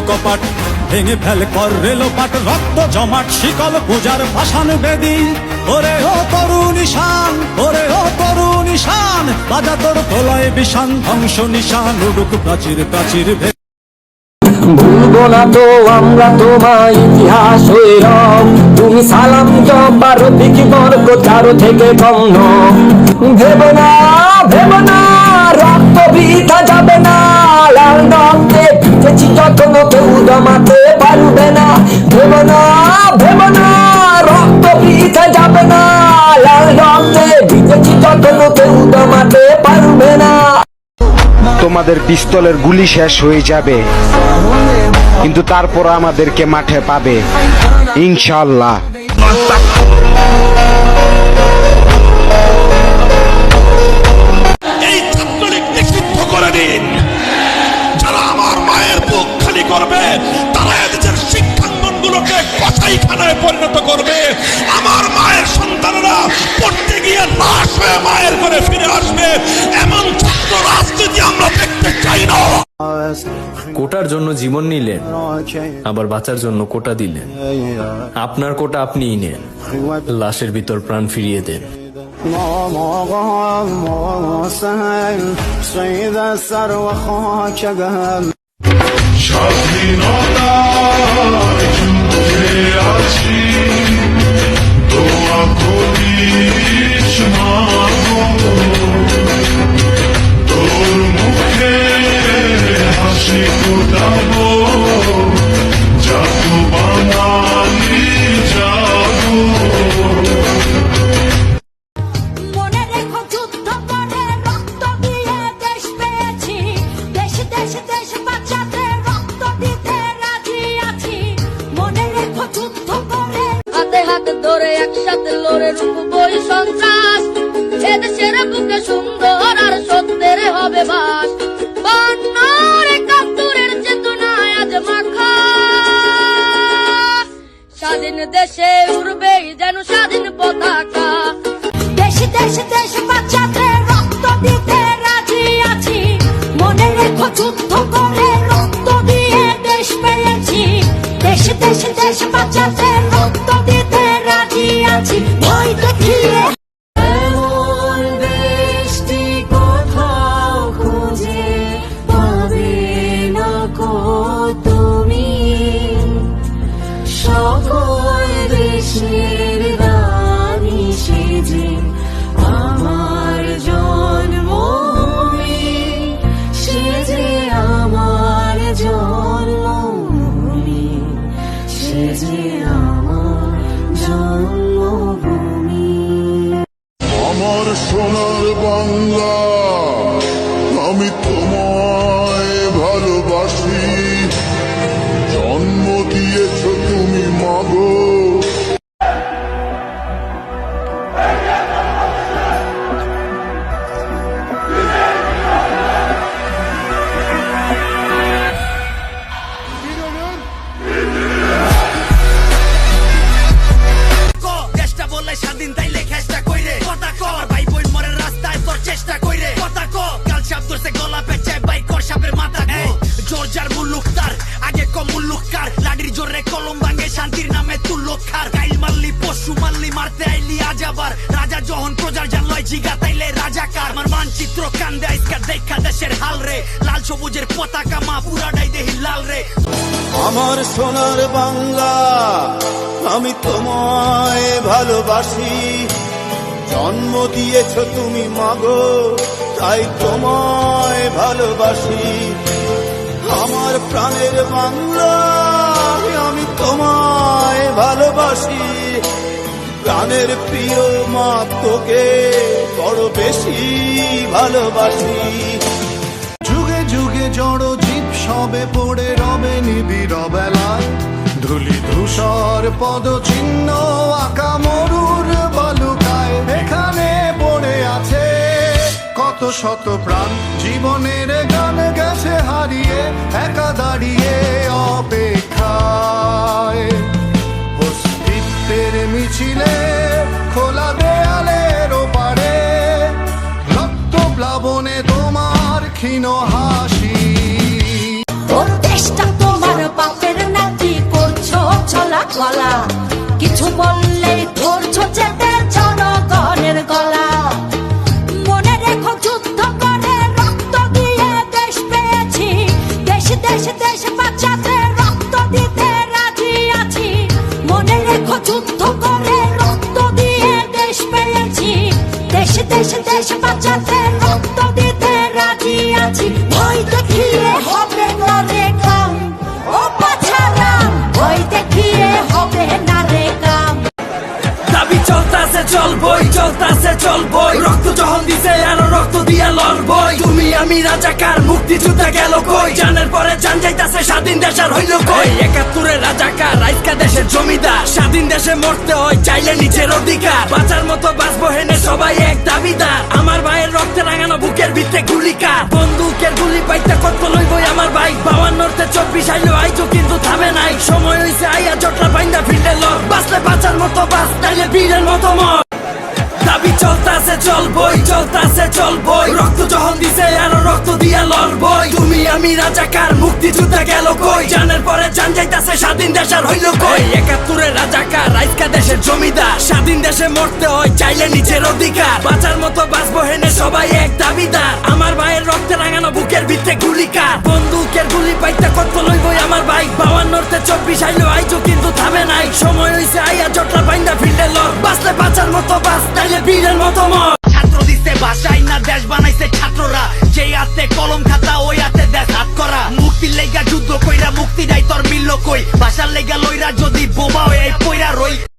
কপাট ভেঙে ফেল কর রেলোপাট রক্ত জমাট শিকল পূজার পাষাণ বেদী ওরে ও তরুণ ঈশান ওরে ও তরুণ ঈশান বাজা তোর প্রলয় বিষান ধ্বংস নিশান উড়ুক প্রাচীর প্রাচীর ভুলবো না তো আমরা তোমায় ইতিহাস হয়ে রব তুমি সালাম জব্বার দিকি বর্গ চারো থেকে কম ভেবো না রক্ত বৃথা যাবে না লাল রক্তে ভিজেছি যখন কেউ জমাতে পারবে না ভেবো না রক্ত বৃথা যাবে না লাল রক্তে ভিজেছি যখন কেউ জমাতে পারবে না। তোমাদের পিস্তলের গুলি শেষ হয়ে যাবে কিন্তু তারপর আমাদেরকে মাঠে পাবে ইনশাআল্লাহ। এই ছাত্রলীগ নিষিদ্ধ করে দিন। যারা আমার মায়ের বুক খালি করবে তারা এদেশের শিক্ষাঙ্গনগুলোকে কসাইখানায় পরিণত করবে। আমার মায়ের সন্তানরা পড়তে গিয়ে লাশ হয়ে মায়ের ঘরে ফিরে আসবে। এমন ছাত্র রাজনীতি আমরা দেখতে চাই না। কোটার জন্য জীবন নিলেন, আবার বাঁচার জন্য কোটা দিলেন। আপনার কোটা আপনিই নেন, লাশের ভিতর প্রাণ ফিরিয়ে দেন। একসাথে লড়ে রুখবই সন্ত্রাস, এদেশের বুকে সুন্দর আর সত্যের হবে বাস। বন্যার একাত্তরের চেতনায় আজ মাখা, স্বাধীন দেশে উড়বেই যেন স্বাধীন পতাকা। দেশে দেশে দেশ বাচ্চাদের রক্ত দিতে রাজি আছি, মনে রেখো যুদ্ধ করে রক্ত দিয়ে দেশ পেয়েছি। দেশে দেশে দেশ বাচ্চাদের রক্ত দিতে রাজি আছি, ভয় দেখিয়ে এমন বৃষ্টি কোথাও খুঁজে পাবে না কো তুমি। সকল দেশের রানী সেজে আমার জন্মভূমি, সেজে আমার জন্মভূমি, সেজে আমার জন্মভূমি। আমার সোনার বাংলা আমি তোমায় ভালোবাসি, জন্ম দিয়েছ তুমি মাগো। চেষ্টা বললে স্বাধীন তাইলে খেষ্টা কইরে কথা কর, ভাই বোন মরে রাস্তায় তোর চেষ্টা কইরে কথা কর। কাল সাপ ধরছে গলা পেঁচায় বাইক কর সাপের মাথা জোরজার মুল্লুকতার আগে কম মুল্লুককার, লাডির জোরে কলম ভাঙে শান্তির নামে তুল্লুকার। গাইল মারলি পশু মারলি মারতে আইলি আজ আবার, রাজা যখন প্রজার জানলয় জিগা তাইলে রাজাকার। আমার মানচিত্র কান্দে আইসকার দেখা দেশের হাল রে, লাল সবুজের পতাকা মা পুরাটাই দেহি লাল রে। আমার সোনার বাংলা আমি তোমায় ভালোবাসি, জন্ম দিয়েছ তুমি মাগো তাই তোমায় ভালোবাসি। আমার প্রাণের বাংলা আমি তোমায় ভালোবাসি, প্রাণের প্রিয় মা তোকে বড় বেশি ভালোবাসি। যুগে যুগে জড় জীব সবে পড়ে রবে নিবিড় বেলায়, ধুলি ধূসর পদচিহ্ন আঁকা মরুর বালুকায়। এখানে পড়ে আছে কত শত প্রাণ, জীবনের গান গেছে হারিয়ে একা দাঁড়িয়ে অপেক্ষায়। অস্তিত্বের মিছিলে খোলা দেয়ালের ওপারে, রক্ত প্লাবনে তোমার ক্ষীণ হাসি। দেশ দেশ বাঁচাতে রক্ত দিতে রাজি আছি মনে রেখো যুদ্ধ করে রক্ত দিয়ে দেশ পেয়েছি দেশ দেশ দেশ বাঁচাতে রক্ত দিতে রাজি আছি ভয় দেখিয়ে হবে না রে কাম ও বাছারা ভয় দেখিয়ে হবে না রে কাম দাবি চলতাছে চলবই চলতাছে চলবই রক্ত যখন দিছে আরো রক্ত দিয়া লড়বই তুমি আমি রাজাকার মুক্তিযোদ্ধা গেল কই জানের পরে জান যাইতাছে স্বাধীন দেশের হইল কই ৭১-এর রাজাকার আজকা দেশের জমিদার স্বাধীন দেশে মরতে হয় চাইলে নিজের অধিকার বাঁচার মতো বাঁচবো হেনে সবাই এক দাবিদার আমার ভাইয়ের রক্তে রাঙানো বুকের ভিতরে গুলিকার বন্দুকের গুলি পাইতে কত লইবই আমার ভাই ৫২-তে ২৪ আইলো আইজো কিন্তু থামে নাই সময় হইছে আইয়া জটলা বাইন্দা ফিল্ডে লড় বাঁচলে বাঁচার মতো বাঁচ তাইলে বীরের মতো মর দাবি চলতাছে চলবই রক্ত যখন দিছে আরো রক্ত দিয়া লড়বই তুমি আমি রাজাকার মুক্তিযোদ্ধা গেল কই জানের পরে জান যাইতাছে স্বাধীন দেশের হইল কই ৭১-এর রাজাকার আজকা দেশের জমিদার স্বাধীন দেশে মরতে হয় চাইলে নিজের অধিকার বাঁচার মতো বাঁচবো হেনে সবাই এক দাবিদার আমার ভাইয়ের রক্তে রাঙানো বুকের ভিতরে গুলিকার বন্দুকের গুলি পাইতে কত লইবই আমার ভাই ৫২-তে ২৪ আইলো আইজো কিন্তু থামে নাই সময় হইছে আইয়া জটলা বাইন্দা ফিল্ডে লড় বাঁচলে বাঁচার মতো বাঁচ তাইলে বীরের মতো মর ছাত্র দিচ্ছে ভাষায় না দেশ বানাইছে ছাত্ররা যেই হাতে কলম খাতা ওই হাতে দেশ হাত করা মুক্তির লেগা যুদ্ধ কইরা মুক্তি নাই তোর মিলল কই ভাষার লেগা লইরা যদি বোবা হয়ে পইরা রই